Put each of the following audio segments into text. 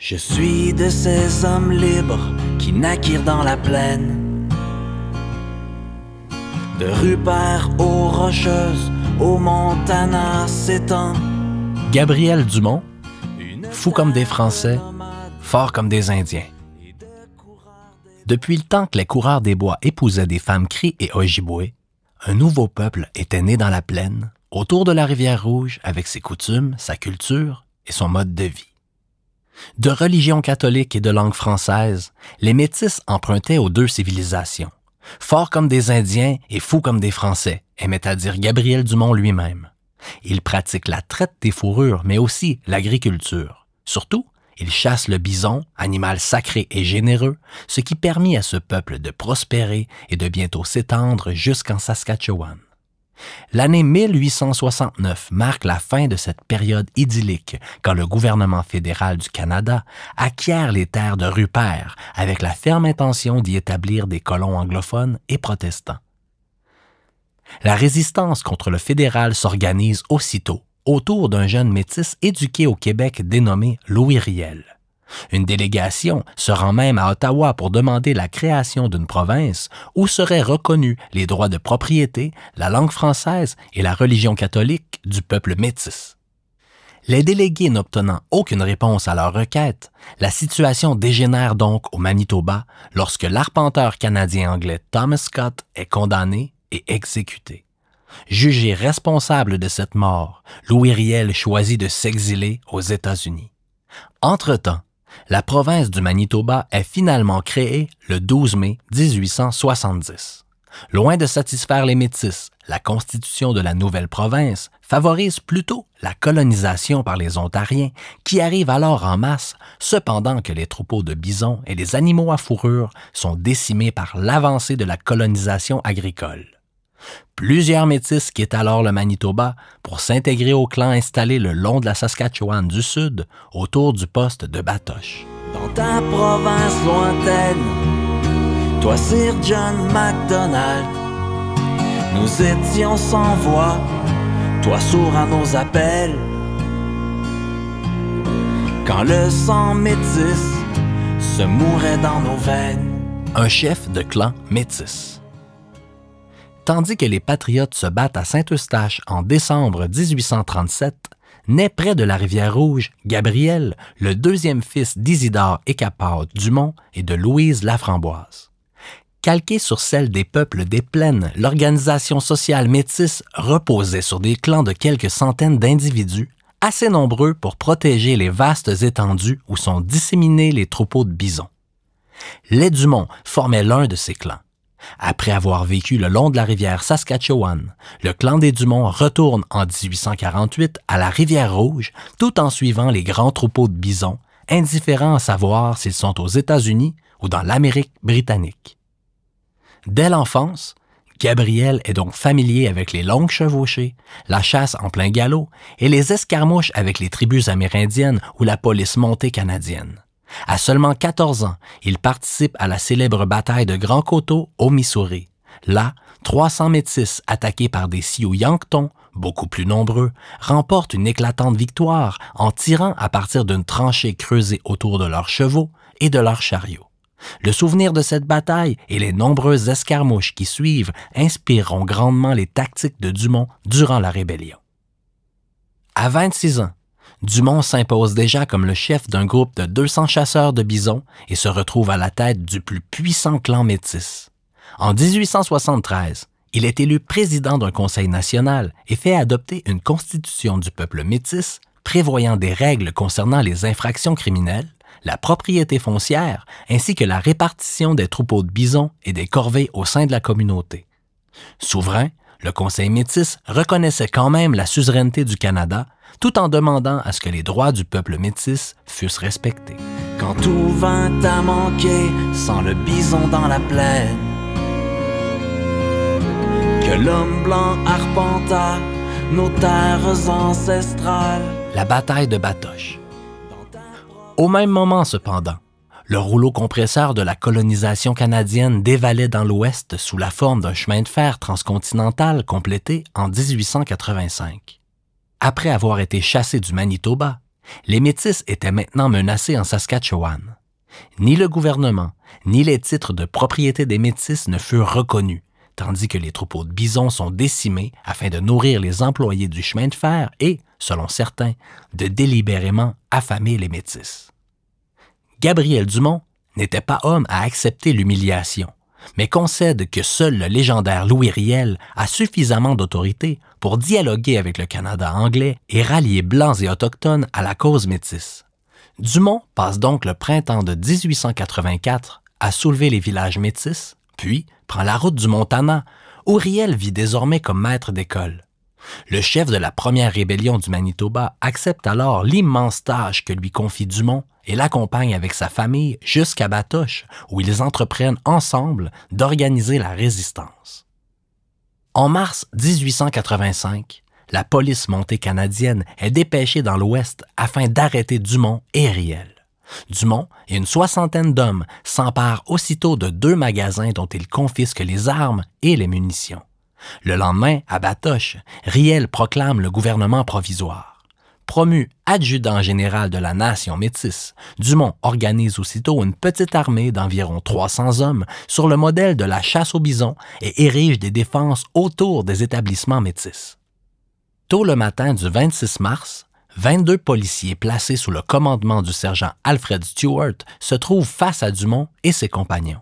Je suis de ces hommes libres qui naquirent dans la plaine, de Rupert aux Rocheuses, au Montana s'étend. Gabriel Dumont, fou comme des Français, fort comme des Indiens. Depuis le temps que les coureurs des bois épousaient des femmes cris et ojibwés, un nouveau peuple était né dans la plaine, autour de la rivière Rouge, avec ses coutumes, sa culture et son mode de vie. De religion catholique et de langue française, les Métis empruntaient aux deux civilisations. Forts comme des Indiens et fous comme des Français, aimait à dire Gabriel Dumont lui-même. Il pratique la traite des fourrures, mais aussi l'agriculture. Surtout, il chasse le bison, animal sacré et généreux, ce qui permit à ce peuple de prospérer et de bientôt s'étendre jusqu'en Saskatchewan. L'année 1869 marque la fin de cette période idyllique quand le gouvernement fédéral du Canada acquiert les terres de Rupert avec la ferme intention d'y établir des colons anglophones et protestants. La résistance contre le fédéral s'organise aussitôt autour d'un jeune métis éduqué au Québec dénommé Louis Riel. Une délégation se rend même à Ottawa pour demander la création d'une province où seraient reconnus les droits de propriété, la langue française et la religion catholique du peuple métis. Les délégués n'obtenant aucune réponse à leur requête, la situation dégénère donc au Manitoba lorsque l'arpenteur canadien-anglais Thomas Scott est condamné et exécuté. Jugé responsable de cette mort, Louis Riel choisit de s'exiler aux États-Unis. Entre-temps, la province du Manitoba est finalement créée le 12 mai 1870. Loin de satisfaire les Métis, la constitution de la nouvelle province favorise plutôt la colonisation par les Ontariens qui arrivent alors en masse, cependant que les troupeaux de bisons et les animaux à fourrure sont décimés par l'avancée de la colonisation agricole. Plusieurs Métis quittent alors le Manitoba pour s'intégrer aux clans installés le long de la Saskatchewan du Sud, autour du poste de Batoche. Dans ta province lointaine, toi Sir John MacDonald, nous étions sans voix, toi sourd à nos appels. Quand le sang métis se mourait dans nos veines. Un chef de clan métis. Tandis que les Patriotes se battent à Saint-Eustache en décembre 1837, naît près de la rivière Rouge Gabriel, le deuxième fils d'Isidore Écapade Dumont et de Louise Laframboise. Calquée sur celle des peuples des plaines, l'organisation sociale métisse reposait sur des clans de quelques centaines d'individus, assez nombreux pour protéger les vastes étendues où sont disséminés les troupeaux de bisons. Les Dumont formaient l'un de ces clans. Après avoir vécu le long de la rivière Saskatchewan, le clan des Dumont retourne en 1848 à la rivière Rouge tout en suivant les grands troupeaux de bisons, indifférents à savoir s'ils sont aux États-Unis ou dans l'Amérique britannique. Dès l'enfance, Gabriel est donc familier avec les longues chevauchées, la chasse en plein galop et les escarmouches avec les tribus amérindiennes ou la police montée canadienne. À seulement 14 ans, il participe à la célèbre bataille de Grand Coteau au Missouri. Là, 300 Métis attaqués par des Sioux Yankton, beaucoup plus nombreux, remportent une éclatante victoire en tirant à partir d'une tranchée creusée autour de leurs chevaux et de leurs chariots. Le souvenir de cette bataille et les nombreuses escarmouches qui suivent inspireront grandement les tactiques de Dumont durant la rébellion. À 26 ans, Dumont s'impose déjà comme le chef d'un groupe de 200 chasseurs de bisons et se retrouve à la tête du plus puissant clan métis. En 1873, il est élu président d'un conseil national et fait adopter une constitution du peuple métis prévoyant des règles concernant les infractions criminelles, la propriété foncière ainsi que la répartition des troupeaux de bisons et des corvées au sein de la communauté. Souverain, le Conseil métis reconnaissait quand même la suzeraineté du Canada tout en demandant à ce que les droits du peuple métis fussent respectés. Quand tout vint à manquer sans le bison dans la plaine, que l'homme blanc arpenta nos terres ancestrales. La bataille de Batoche. Au même moment, cependant, le rouleau compresseur de la colonisation canadienne dévalait dans l'Ouest sous la forme d'un chemin de fer transcontinental complété en 1885. Après avoir été chassé du Manitoba, Les Métis étaient maintenant menacés en Saskatchewan. Ni le gouvernement, ni les titres de propriété des Métis ne furent reconnus, tandis que les troupeaux de bisons sont décimés afin de nourrir les employés du chemin de fer et, selon certains, de délibérément affamer les Métis. Gabriel Dumont n'était pas homme à accepter l'humiliation, mais concède que seul le légendaire Louis Riel a suffisamment d'autorité pour dialoguer avec le Canada anglais et rallier Blancs et Autochtones à la cause métisse. Dumont passe donc le printemps de 1884 à soulever les villages métis, puis prend la route du Montana, où Riel vit désormais comme maître d'école. Le chef de la première rébellion du Manitoba accepte alors l'immense tâche que lui confie Dumont et l'accompagne avec sa famille jusqu'à Batoche, où ils entreprennent ensemble d'organiser la résistance. En mars 1885, la police montée canadienne est dépêchée dans l'Ouest afin d'arrêter Dumont et Riel. Dumont et une soixantaine d'hommes s'emparent aussitôt de 2 magasins dont ils confisquent les armes et les munitions. Le lendemain, à Batoche, Riel proclame le gouvernement provisoire. Promu adjudant général de la nation métisse, Dumont organise aussitôt une petite armée d'environ 300 hommes sur le modèle de la chasse aux bisons et érige des défenses autour des établissements métis. Tôt le matin du 26 mars, 22 policiers placés sous le commandement du sergent Alfred Stewart se trouvent face à Dumont et ses compagnons.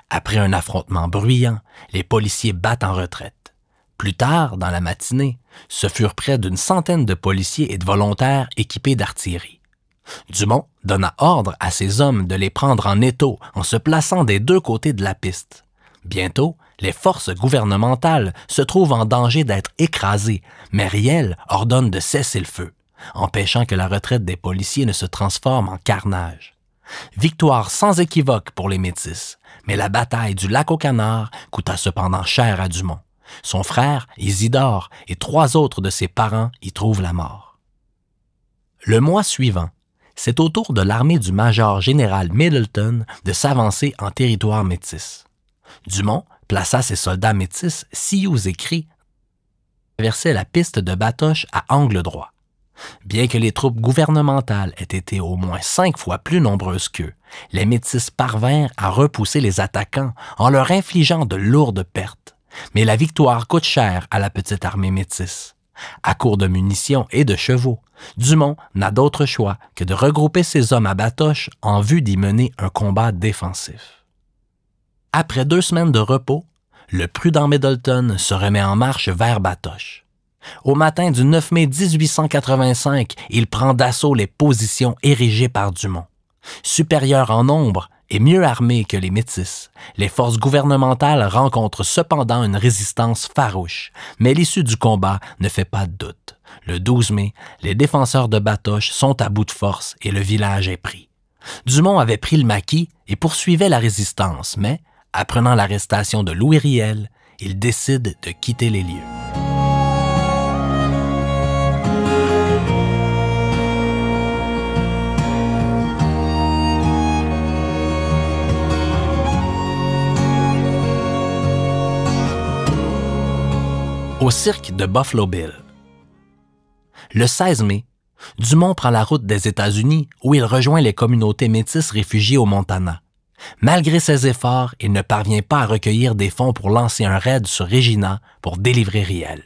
Après un affrontement bruyant, les policiers battent en retraite. Plus tard, dans la matinée, ce furent près d'une centaine de policiers et de volontaires équipés d'artillerie. Dumont donna ordre à ses hommes de les prendre en étau en se plaçant des 2 côtés de la piste. Bientôt, les forces gouvernementales se trouvent en danger d'être écrasées, mais Riel ordonne de cesser le feu, empêchant que la retraite des policiers ne se transforme en carnage. Victoire sans équivoque pour les Métis, mais la bataille du Lac-aux-Canards coûta cependant cher à Dumont. Son frère, Isidore, et 3 autres de ses parents y trouvent la mort. Le mois suivant, c'est au tour de l'armée du major général Middleton de s'avancer en territoire métis. Dumont plaça ses soldats métis, Sioux et Cris, traversaient la piste de Batoche à angle droit. Bien que les troupes gouvernementales aient été au moins 5 fois plus nombreuses qu'eux, les Métis parvinrent à repousser les attaquants en leur infligeant de lourdes pertes. Mais la victoire coûte cher à la petite armée métisse. À court de munitions et de chevaux, Dumont n'a d'autre choix que de regrouper ses hommes à Batoche en vue d'y mener un combat défensif. Après 2 semaines de repos, le prudent Middleton se remet en marche vers Batoche. Au matin du 9 mai 1885, il prend d'assaut les positions érigées par Dumont. Supérieur en nombre et mieux armés que les Métis, les forces gouvernementales rencontrent cependant une résistance farouche, mais l'issue du combat ne fait pas de doute. Le 12 mai, les défenseurs de Batoche sont à bout de force et le village est pris. Dumont avait pris le maquis et poursuivait la résistance, mais, apprenant l'arrestation de Louis Riel, il décide de quitter les lieux. Au cirque de Buffalo Bill. Le 16 mai, Dumont prend la route des États-Unis où il rejoint les communautés métisses réfugiées au Montana. Malgré ses efforts, il ne parvient pas à recueillir des fonds pour lancer un raid sur Regina pour délivrer Riel.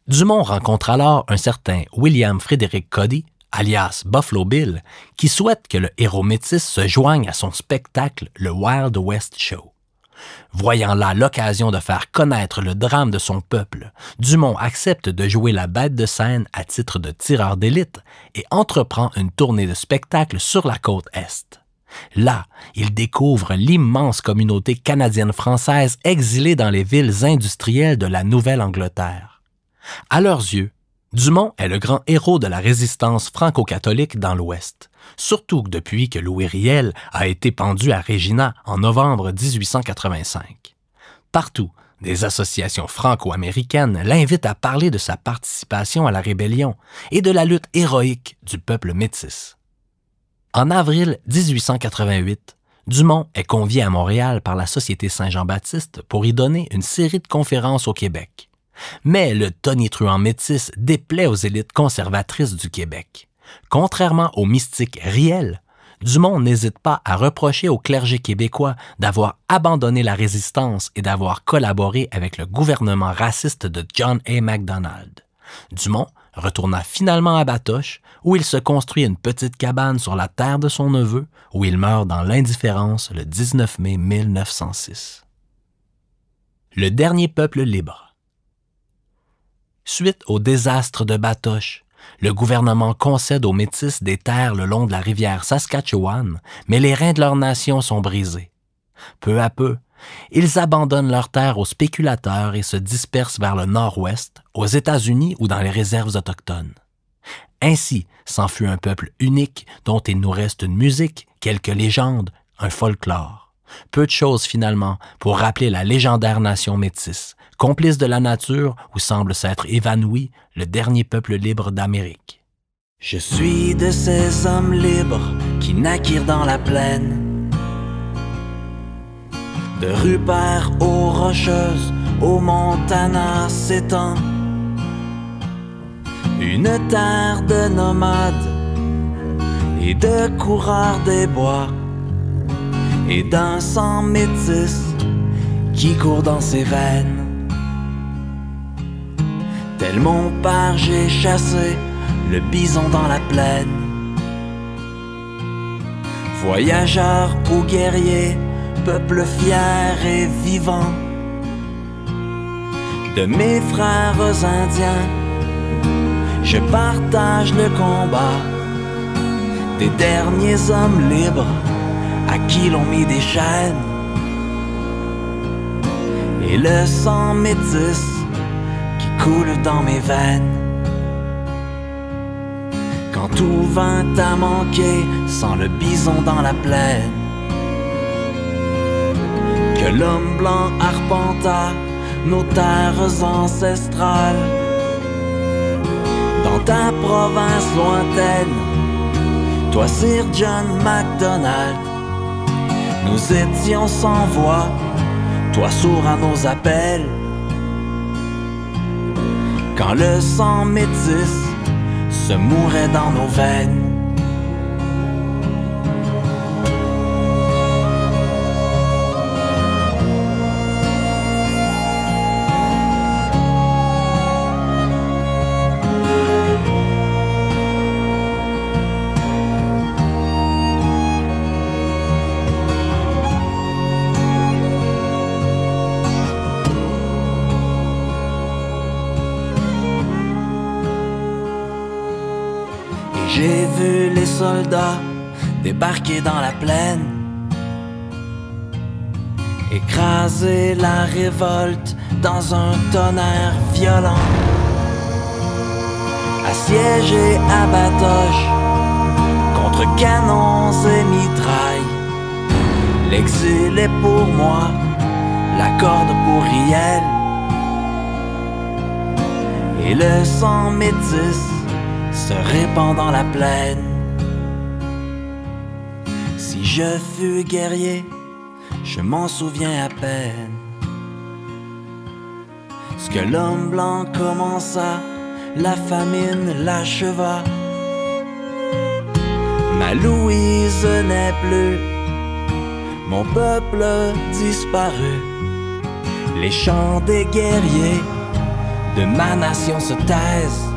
Dumont rencontre alors un certain William Frederick Cody, alias Buffalo Bill, qui souhaite que le héros métis se joigne à son spectacle, le Wild West Show. Voyant là l'occasion de faire connaître le drame de son peuple, Dumont accepte de jouer la bête de scène à titre de tireur d'élite et entreprend une tournée de spectacle sur la côte Est. Là, il découvre l'immense communauté canadienne-française exilée dans les villes industrielles de la Nouvelle-Angleterre. À leurs yeux, Dumont est le grand héros de la résistance franco-catholique dans l'Ouest, surtout depuis que Louis Riel a été pendu à Regina en novembre 1885. Partout, des associations franco-américaines l'invitent à parler de sa participation à la rébellion et de la lutte héroïque du peuple métis. En avril 1888, Dumont est convié à Montréal par la Société Saint-Jean-Baptiste pour y donner une série de conférences au Québec. Mais le tonitruant métis déplaît aux élites conservatrices du Québec. Contrairement aux mystiques réels, Dumont n'hésite pas à reprocher au clergé québécois d'avoir abandonné la résistance et d'avoir collaboré avec le gouvernement raciste de John A. Macdonald. Dumont retourna finalement à Batoche, où il se construit une petite cabane sur la terre de son neveu, où il meurt dans l'indifférence le 19 mai 1906. Le dernier peuple libre. Suite au désastre de Batoche, le gouvernement concède aux Métis des terres le long de la rivière Saskatchewan, mais les reins de leur nation sont brisés. Peu à peu, ils abandonnent leurs terres aux spéculateurs et se dispersent vers le nord-ouest, aux États-Unis ou dans les réserves autochtones. Ainsi s'enfuit un peuple unique dont il nous reste une musique, quelques légendes, un folklore. Peu de choses finalement pour rappeler la légendaire nation métisse, complice de la nature où semble s'être évanoui le dernier peuple libre d'Amérique. Je suis de ces hommes libres qui naquirent dans la plaine, de Rupert aux Rocheuses, au Montana s'étend une terre de nomades et de coureurs des bois, et d'un sang métis qui court dans ses veines. Tel mon père, j'ai chassé le bison dans la plaine. Voyageur ou guerrier, peuple fier et vivant, de mes frères indiens, je partage le combat des derniers hommes libres à qui l'on mit des chaînes, et le sang métis qui coule dans mes veines. Quand tout vint à manquer sans le bison dans la plaine, que l'homme blanc arpenta nos terres ancestrales, dans ta province lointaine, toi Sir John Macdonald, nous étions sans voix, toi sourd à nos appels. Quand le sang métis se mourait dans nos veines. J'ai vu les soldats débarquer dans la plaine, écraser la révolte dans un tonnerre violent, assiéger à Batoche contre canons et mitrailles. L'exil est pour moi, la corde pour Riel, et le sang métis se répand dans la plaine. Si je fus guerrier, je m'en souviens à peine. Ce que l'homme blanc commença, la famine l'acheva. Ma Louise n'est plus, mon peuple disparu. Les chants des guerriers de ma nation se taisent,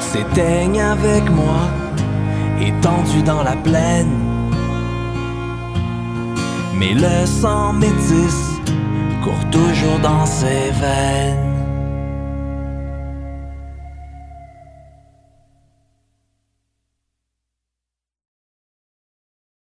s'éteignent avec moi, étendu dans la plaine. Mais le sang métis court toujours dans ses veines.